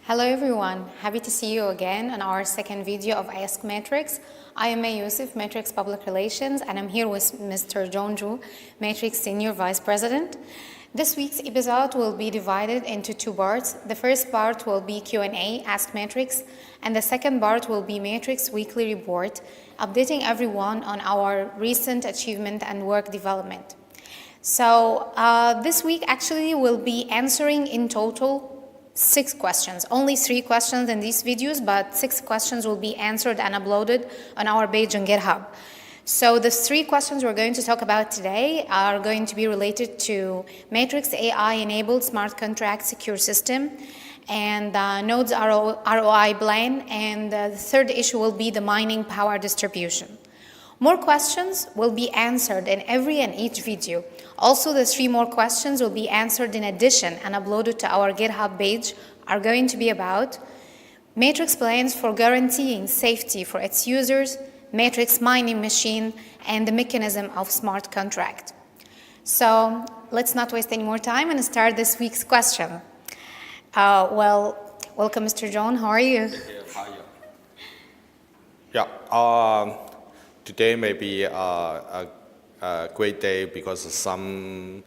Hello everyone, happy to see you again on our second video of Ask Matrix. I am May Yusuf, Matrix Public Relations, and I'm here with Mr. John Ju, Matrix Senior Vice President. This week's episode will be divided into two parts. The first part will be Q&A, Ask Matrix, and the second part will be Matrix Weekly Report, updating everyone on our recent achievement and work development. So this week actually we'll be answering in total 6 questions. Only 3 questions in these videos, but 6 questions will be answered and uploaded on our page on GitHub. So the 3 questions we're going to talk about today are going to be related to Matrix AI-enabled smart contract secure system and Node's ROI plan, and the third issue will be the mining power distribution. More questions will be answered in every and each video. Also, the 3 more questions will be answered in addition and uploaded to our GitHub page are going to be about Matrix plans for guaranteeing safety for its users, Matrix mining machine, and the mechanism of smart contract. So let's not waste any more time and start this week's question. Welcome, Mr. John. How are you? Today may be a great day because some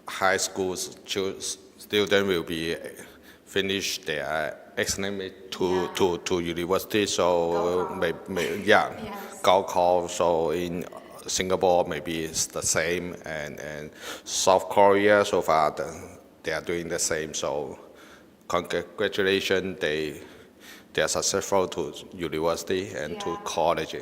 high school students will be finish their exam to university. So Gaokao. So in Singapore maybe it's the same, and South Korea so far they are doing the same. So congratulations, they are successful to university and to college.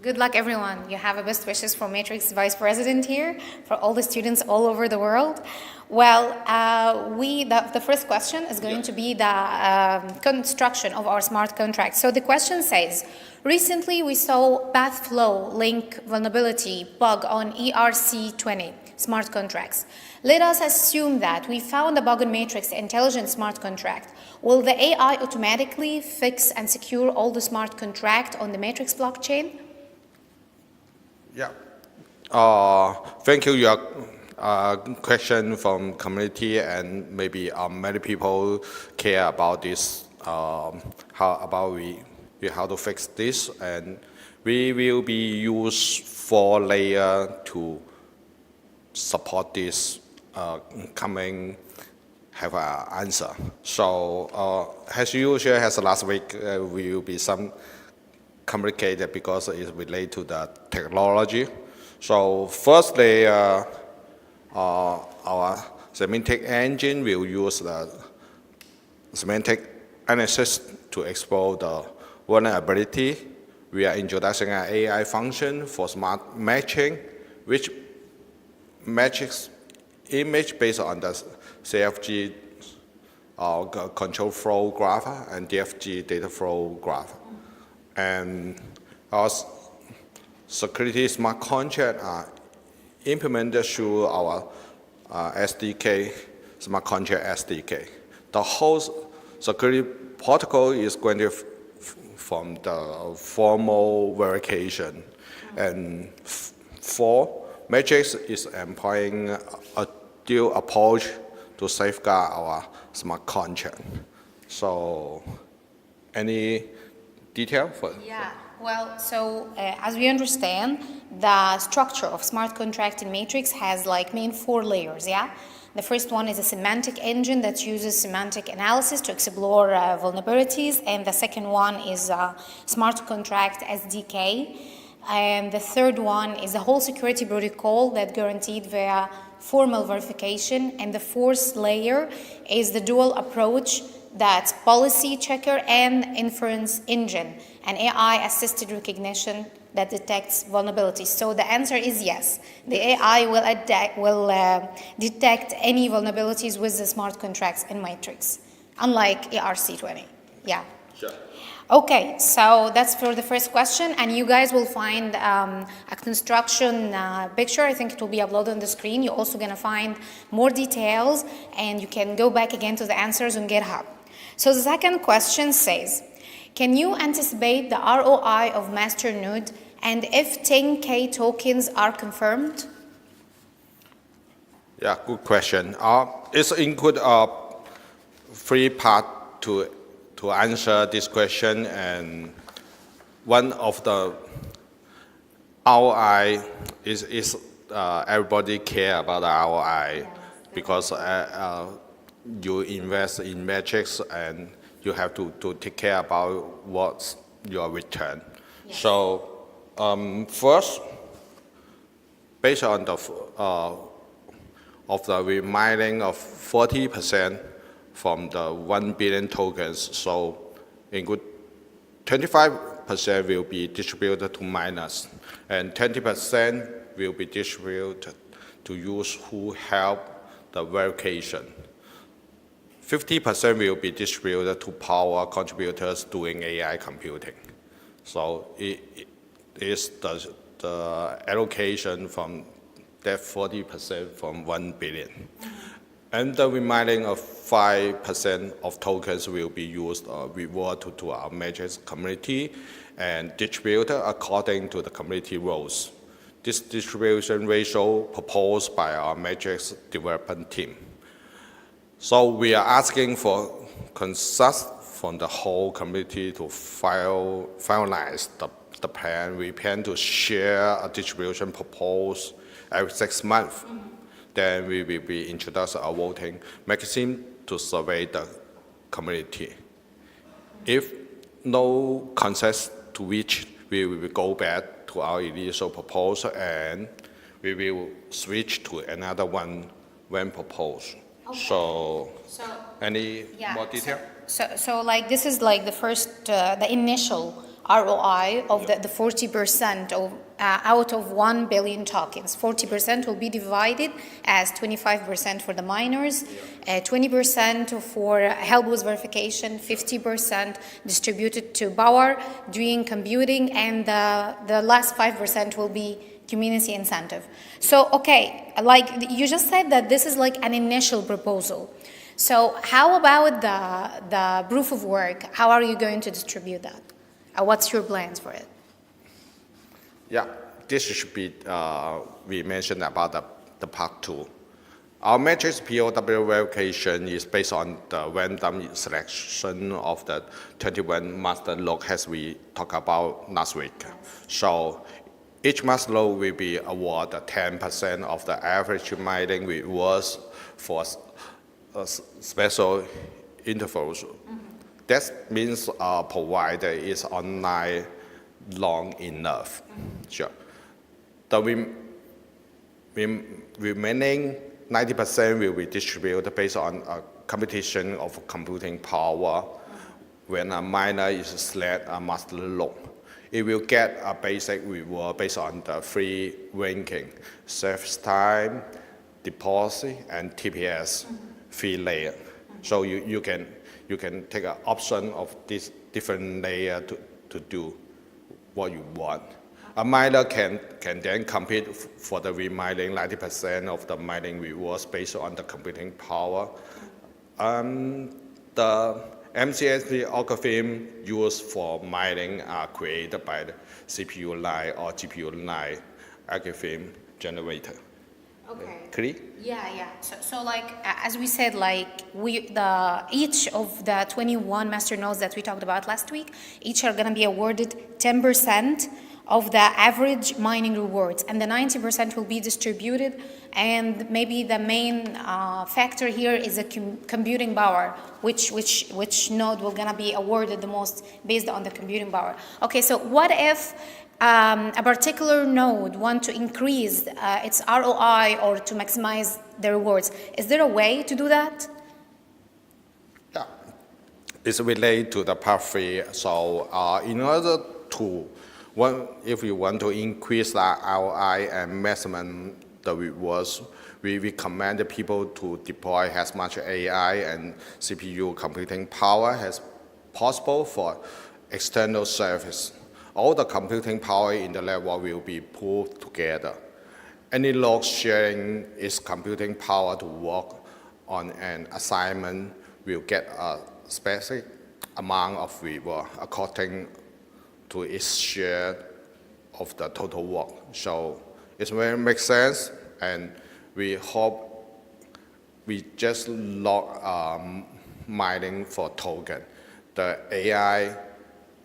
Good luck, everyone. You have a best wishes for Matrix Vice President here, for all the students all over the world. Well, the first question is going to be the construction of our smart contract. So the question says, recently we saw path flow link vulnerability bug on ERC20 smart contracts. Let us assume that we found a bug in Matrix intelligent smart contract. Will the AI automatically fix and secure all the smart contract on the Matrix blockchain? Thank you. Your question from community, and maybe many people care about this. How to fix this, and we will be use 4 layers to support this coming have an answer. So as usual, as last week, will be some complicated because it's related to the technology. So firstly, our semantic engine will use the semantic analysis to expose the vulnerability. We are introducing an AI function for smart matching, which matches image based on the CFG control flow graph and DFG data flow graph. And our security smart contract are implemented through our SDK, smart contract SDK. The whole security protocol is going to from the formal verification. And 4, Matrix is employing a dual approach to safeguard our smart contract. So, any detail for? As we understand, the structure of smart contract in Matrix has main 4 layers, The first one is a semantic engine that uses semantic analysis to explore vulnerabilities, and the second one is a smart contract SDK, and the third one is a whole security protocol that guaranteed via formal verification, and the 4th layer is the dual approach, that's policy checker and inference engine, an AI-assisted recognition that detects vulnerabilities. So the answer is yes. The AI will detect any vulnerabilities with the smart contracts in Matrix, unlike ERC20. Sure. Okay, so that's for the first question, and you guys will find a construction picture. I think it will be uploaded on the screen. You're also going to find more details, and you can go back again to the answers on GitHub. So the second question says, can you anticipate the ROI of Masternode, and if 10K tokens are confirmed? Yeah, good question. It's include three parts to answer this question, and one of the ROI is everybody care about the ROI because you invest in Matrix and you have to take care about what's your return. Yes. So first, based on the of the remaining of 40% from the 1 billion tokens, so in good 25% will be distributed to miners, and 20% will be distributed to users who help the verification. 50% will be distributed to power contributors doing AI computing. So it is the allocation from that 40% from 1 billion. And the remaining of 5% of tokens will be used or rewarded to our Matrix community and distributed according to the community roles. This distribution ratio proposed by our Matrix development team. So we are asking for consensus from the whole community to finalize the plan. We plan to share a distribution proposal every 6 months. Then we will be introducing a voting mechanism to survey the community. If no consensus to reach, we will go back to our initial proposal and we will switch to another one when proposed. Okay. So any more detail? So like this is like the first, the initial ROI of the 40% of, out of 1 billion tokens. 40% will be divided as 25% for the miners, 20% for help with verification, 50% distributed to power doing computing, and the last 5% will be community incentive. So, okay, like you just said that this is like an initial proposal. So how about the proof of work? How are you going to distribute that? What's your plans for it? Yeah, this should be, we mentioned about the part 2. Our Matrix POW verification is based on the random selection of the 21 Masternode as we talked about last week. So each Masternode will be awarded 10% of the average mining rewards for special intervals. That means provider is online long enough. Sure. The remaining 90% will be distributed based on a competition of computing power. When a miner is selected a Masternode, it will get a basic reward based on the three ranking: service time, deposit, and TPS fee layer. So you can take an option of this different layer to do what you want. A miner can then compete for the remaining 90% of the mining rewards based on the computing power. The MCSP algorithm used for mining are created by the CPU line or GPU line algorithm generator. Okay. Clear? Yeah. So like as we said, like each of the 21 master nodes that we talked about last week, each are going to be awarded 10% of the average mining rewards, and the 90% will be distributed. And maybe the main factor here is the computing power, which node will gonna be awarded the most based on the computing power. Okay, so what if a particular node want to increase its ROI or to maximize the rewards? Is there a way to do that? Yeah, it's related to the part 3. So in order to if you want to increase the ROI and maximum the rewards, we recommend the people to deploy as much AI and CPU computing power as possible for external service. All the computing power in the network will be pooled together. Any log sharing its computing power to work on an assignment will get a specific amount of reward according to its share of the total work. So it will make sense, and we hope we just log mining for token. The AI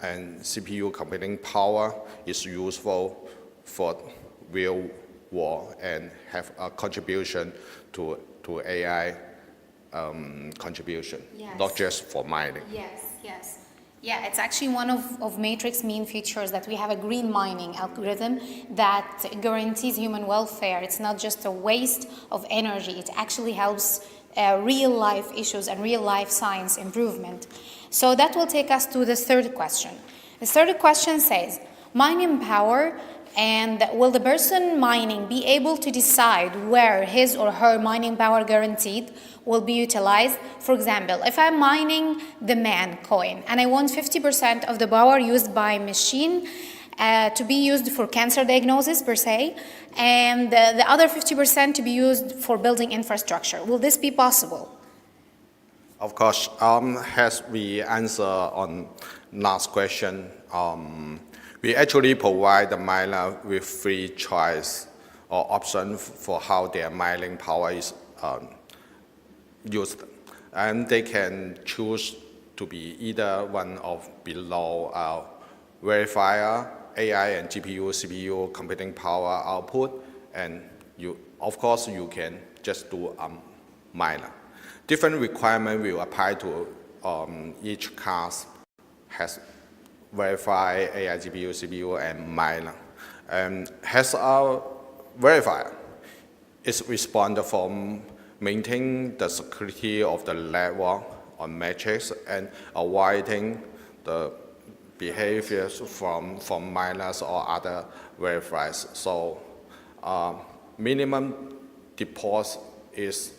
and CPU computing power is useful for real world and have a contribution to AI contribution, not just for mining. Yes. Yeah, it's actually one of Matrix main features that we have a green mining algorithm that guarantees human welfare. It's not just a waste of energy. It actually helps real life issues and real life science improvement. So that will take us to the third question. The third question says, mining power, and will the person mining be able to decide where his or her mining power guaranteed will be utilized? For example, if I'm mining the man coin and I want 50% of the power used by machine to be used for cancer diagnosis per se, and the other 50% to be used for building infrastructure, will this be possible? Of course, as we answer on last question, we actually provide the miner with free choice or option for how their mining power is used. And they can choose to be either one of below verifier, AI and GPU, CPU computing power output, and of course you can just do a miner. Different requirement will apply to each class has verify AI, GPU, CPU, and miner. And has a verifier is responsible for maintaining the security of the network on Matrix and avoiding the behaviors from miners or other verifiers. So minimum deposit is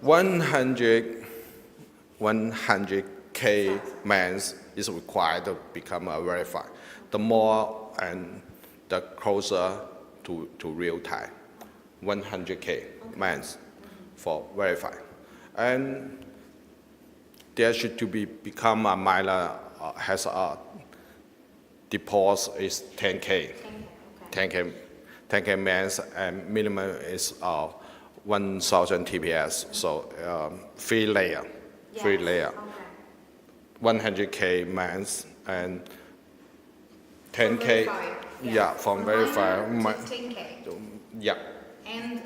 100K mans is required to become a verifier. The more and the closer to real time, 100K mans for verify. And there should to become a miner has a deposit is 10K. 10K mans and minimum is 1,000 TPS. So free layer. 100K mans and 10K. From verifier. 10K. Yeah. And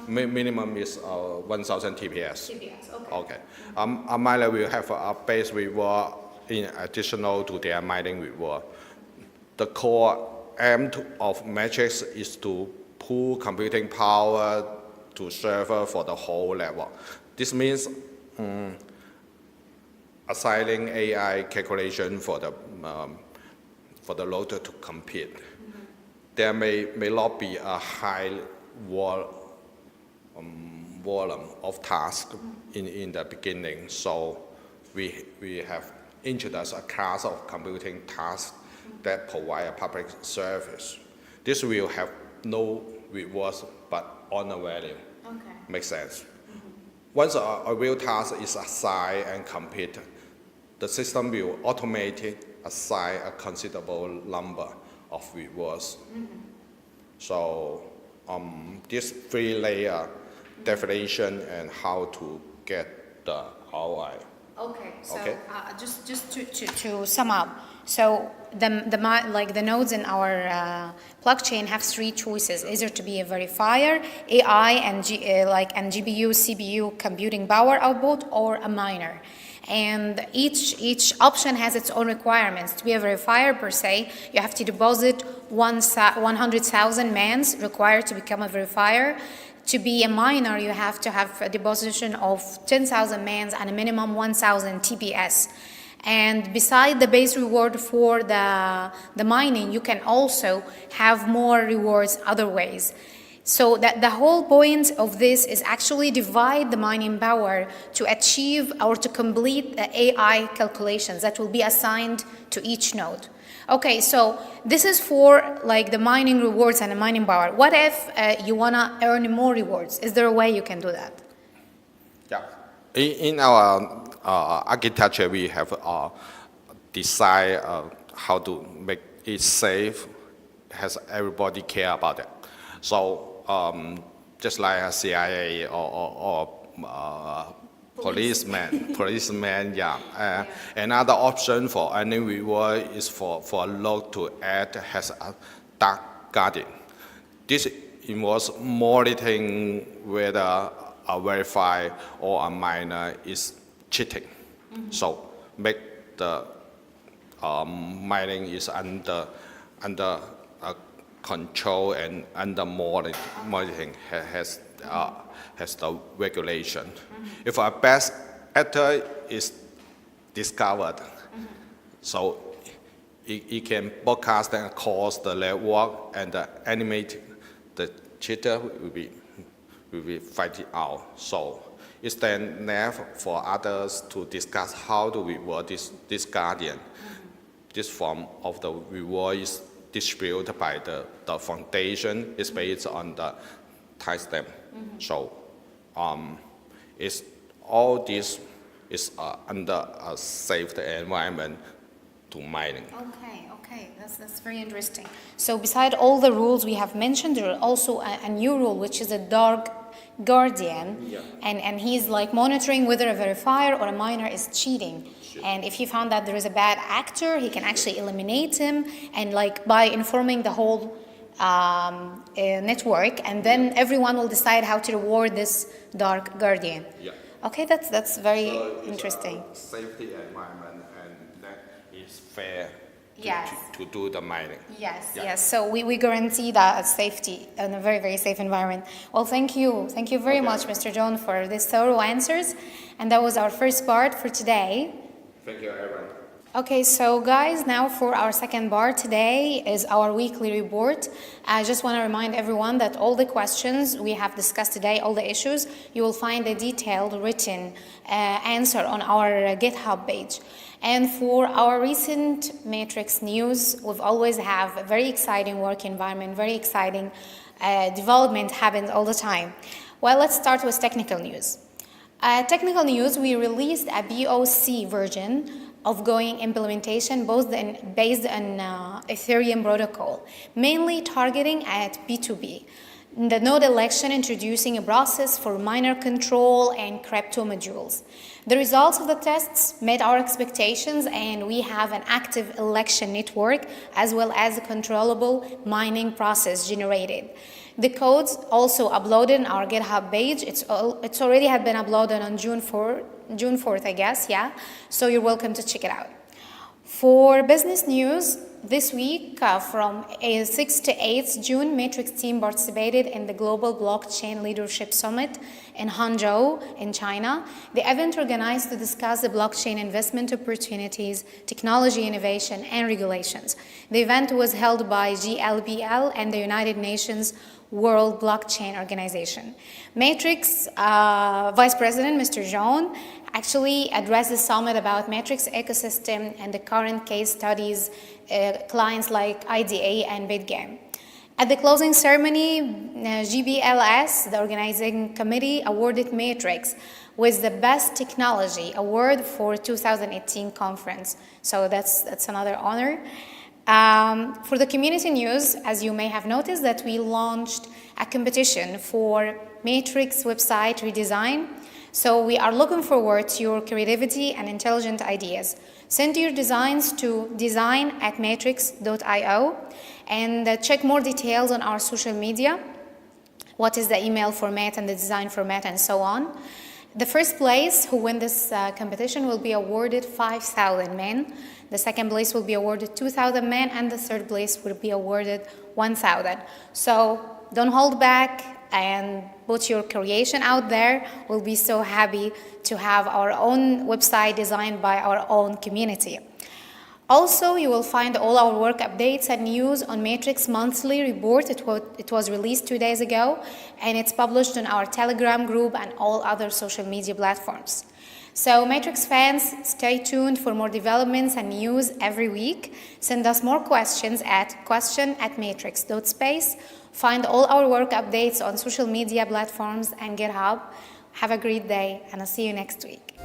minimum is 1,000 TPS. Okay. A miner will have a base reward in additional to their mining reward. The core aim of Matrix is to pool computing power to server for the whole network. This means assigning AI calculation for the loader to compute. There may not be a high volume of tasks in the beginning, so we have introduced a class of computing tasks that provide a public service. This will have no rewards but honor value. Makes sense. Once a real task is assigned and completed, the system will automatically assign a considerable number of rewards. So this three layer definition and how to get the ROI. Okay. Just to sum up, so the nodes in our blockchain have three choices: either to be a verifier, AI, and GPU, CPU computing power output, or a miner. And each option has its own requirements. To be a verifier per se, you have to deposit 100,000 mans required to become a verifier. To be a miner, you have to have a deposition of 10,000 mans and a minimum 1,000 TPS. And beside the base reward for the mining, you can also have more rewards other ways. So that the whole point of this is actually divide the mining power to achieve or to complete the AI calculations that will be assigned to each node. Okay, so this is for like the mining rewards and the mining power. What if you want to earn more rewards? Is there a way you can do that? Yeah. In our architecture, we have decided how to make it safe, has everybody care about it. So just like a CIA or Policeman, yeah. Another option for any viewer is for a log to add has a dark guardian. This involves monitoring whether a verifier or a miner is cheating. So make the mining is under control and under monitoring has the regulation. If a bad actor is discovered, so it can broadcast and cause the network and animate the cheater will be fighting out. So it's then left for others to discuss how do we work this guardian. This form of the reward is distributed by the foundation. It's based on the timestamp. So it's all this is under a safe environment to mining. Okay, that's very interesting. So beside all the rules we have mentioned, there is also a new rule, which is a dark guardian, and he's like monitoring whether a verifier or a miner is cheating. And if he found that there is a bad actor, he can actually eliminate him, and like by informing the whole network, and then everyone will decide how to reward this dark guardian. Okay, that's very interesting. Safety environment, and that is fair Yes. to do the mining. Yes. So we guarantee that safety in a very, very safe environment. Well, thank you very much, Mr. John, for these thorough answers. And that was our first part for today. Thank you, Aaron. Okay, so guys, now for our second part today is our weekly report. I just want to remind everyone that all the questions we have discussed today, all the issues, you will find a detailed written answer on our GitHub page. And for our recent Matrix news, we've always have a very exciting work environment, very exciting development happens all the time. Well, let's start with technical news. Technical news, we released a BOC version of Going implementation based on Ethereum protocol, mainly targeting at B2B. The node election introducing a process for miner control and crypto modules. The results of the tests met our expectations, and we have an active election network as well as a controllable mining process generated. The codes also uploaded on our GitHub page. It's already had been uploaded on June 4th, I guess, yeah. So you're welcome to check it out. For business news, this week from 6th to 8th June, Matrix team participated in the Global Blockchain Leadership Summit in Hangzhou in China. The event organized to discuss the blockchain investment opportunities, technology innovation, and regulations. The event was held by GLBL and the United Nations World Blockchain Organization. Matrix Vice President, Mr. John, actually addressed the summit about Matrix ecosystem and the current case studies, clients like IDA and BitGame. At the closing ceremony, GBLS, the organizing committee, awarded Matrix with the Best Technology Award for 2018 conference. So that's another honor. For the community news, as you may have noticed, that we launched a competition for Matrix website redesign. So we are looking forward to your creativity and intelligent ideas. Send your designs to design@matrix.io and check more details on our social media. What is the email format and the design format and so on. The first place who win this competition will be awarded 5,000 men. The second place will be awarded 2,000 men, and the third place will be awarded 1,000. So don't hold back and put your creation out there. We'll be so happy to have our own website designed by our own community. Also, you will find all our work updates and news on Matrix monthly report. It was released 2 days ago, and it's published on our Telegram group and all other social media platforms. So Matrix fans, stay tuned for more developments and news every week. Send us more questions at question@matrix.space. Find all our work updates on social media platforms and GitHub. Have a great day, and I'll see you next week.